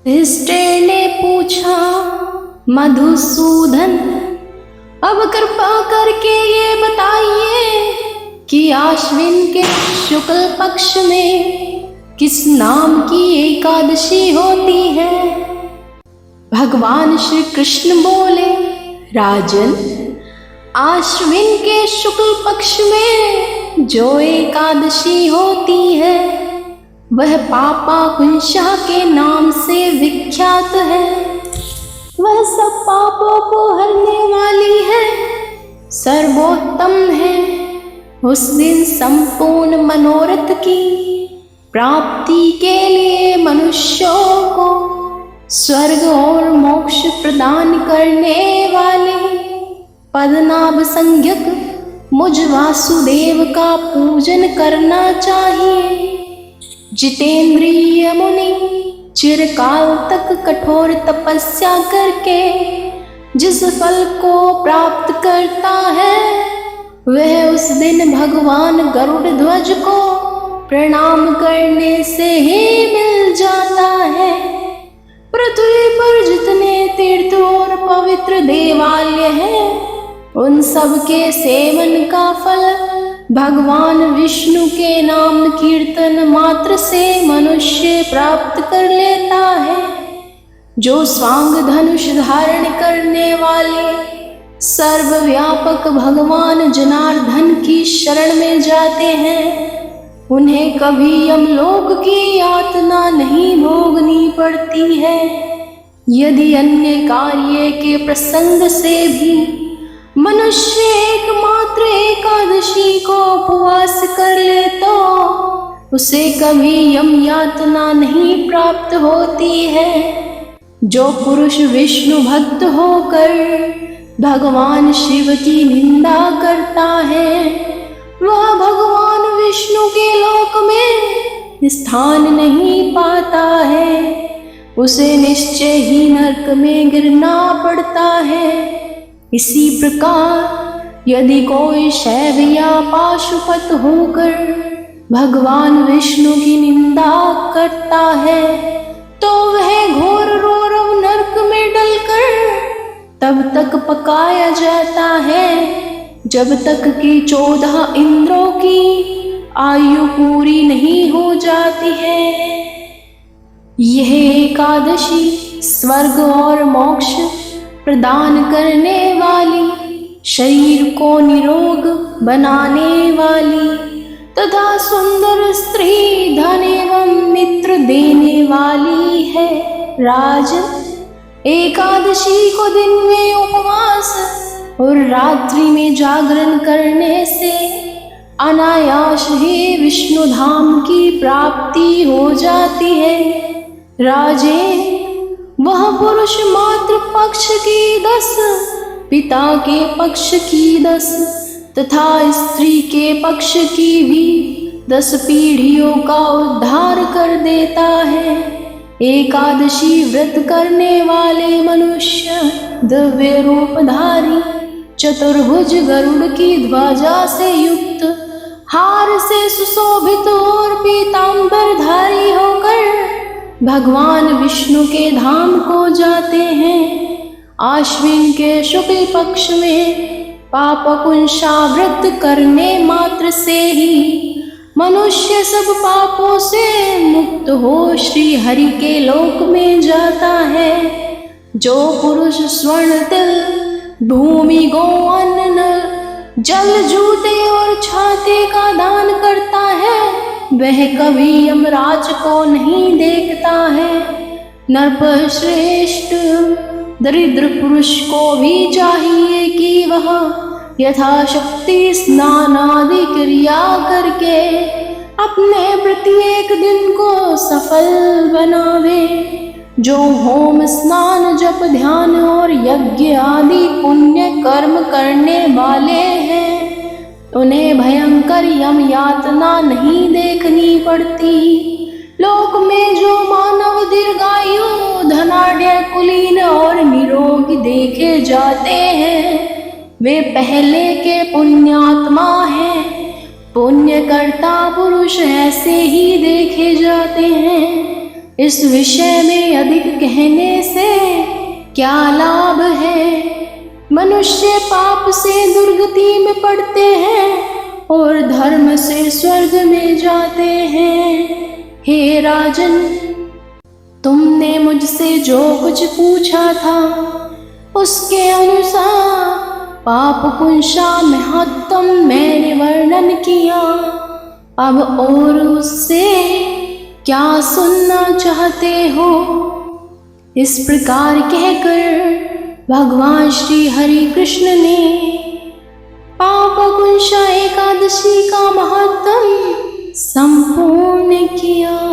युधिष्ठिर ने पूछा, मधुसूदन, अब कृपा करके ये बताइए कि आश्विन के शुक्ल पक्ष में किस नाम की एकादशी होती है। भगवान श्री कृष्ण बोले, राजन, आश्विन के शुक्ल पक्ष में जो एकादशी होती है वह पापाकुंशा के नाम से विख्यात है। वह सब पापों को हरने वाली है, सर्वोत्तम है। उस दिन संपूर्ण मनोरथ की प्राप्ति के लिए मनुष्यों को स्वर्ग और मोक्ष प्रदान करने वाले पद्मनाभ संज्ञक मुझ वासुदेव का पूजन करना चाहिए। जितेंद्रिय मुनि चिरकाल तक कठोर तपस्या करके जिस फल को प्राप्त करता है वह उस दिन भगवान गरुड़ ध्वज को प्रणाम करने से ही मिल जाता है। पृथ्वी पर जितने तीर्थ और पवित्र देवालय हैं उन सब के सेवन का फल भगवान विष्णु के नाम कीर्तन मात्र से मनुष्य प्राप्त कर लेता है। जो स्वांग धनुष धारण करने वाले सर्वव्यापक भगवान जनार्दन की शरण में जाते हैं उन्हें कभी यमलोक की यातना नहीं भोगनी पड़ती है। यदि अन्य कार्य के प्रसंग से भी मनुष्य एकमात्र एकादशी को उपवास कर ले तो उसे कभी यम यातना नहीं प्राप्त होती है। जो पुरुष विष्णु भक्त होकर भगवान शिव की निंदा करता है वह भगवान विष्णु के लोक में स्थान नहीं पाता है, उसे निश्चय ही नरक में गिरना पड़ता है। इसी प्रकार यदि कोई शैव या पाशुपत होकर भगवान विष्णु की निंदा करता है तो वह घोर रौरव नरक में डलकर तब तक पकाया जाता है जब तक कि 14 इंद्रों की आयु पूरी नहीं हो जाती है। यह एकादशी स्वर्ग और मोक्ष प्रदान करने वाली, शरीर को निरोग बनाने वाली तथा सुंदर स्त्री धन एवं मित्र देने वाली है। राजन, एकादशी को दिन में उपवास और रात्रि में जागरण करने से अनायास ही विष्णु धाम की प्राप्ति हो जाती है। राजे, वह पुरुष मातृ पक्ष की 10, पिता के पक्ष की 10 तथा स्त्री के पक्ष की भी 10 पीढ़ियों का उद्धार कर देता है। एकादशी व्रत करने वाले मनुष्य दिव्य रूपधारी चतुर्भुज गरुड़ की ध्वजा से युक्त हार से सुशोभित और पीतांबरधारी होकर भगवान विष्णु के धाम को जाते हैं। आश्विन के शुक्ल पक्ष में पापकुंशा व्रत करने मात्र से ही मनुष्य सब पापों से मुक्त हो श्री हरि के लोक में जाता है। जो पुरुष स्वर्ण तिल भूमि गो अन्न जल जूते और छाते का दान करता है वह कभी यमराज को नहीं देखता है। नरपश्रेष्ठ दरिद्र पुरुष को भी चाहिए कि वह यथाशक्ति स्नान आदि क्रिया करके अपने प्रत्येक दिन को सफल बनावे। जो होम स्नान जप ध्यान और यज्ञ आदि पुण्य कर्म करने वाले हैं उन्हें भयंकर यम यातना नहीं देखनी पड़ती। लोक में जो मानव दीर्घायु धनाढ़ कुलीन और निरोगी देखे जाते हैं वे पहले के पुण्यात्मा हैं। पुण्य करता पुरुष ऐसे ही देखे जाते हैं। इस विषय में अधिक कहने से क्या लाभ है। मनुष्य पाप से दुर्गति में पड़ते हैं और धर्म से स्वर्ग में जाते हैं। हे राजन, तुमने मुझसे जो कुछ पूछा था उसके अनुसार पाप पुंसा महत्तम मैंने वर्णन किया। अब और उससे क्या सुनना चाहते हो? इस प्रकार कहकर भगवान श्री हरि कृष्ण ने पाप पुंसा एकादशी का महत्तम संपूर्ण किया।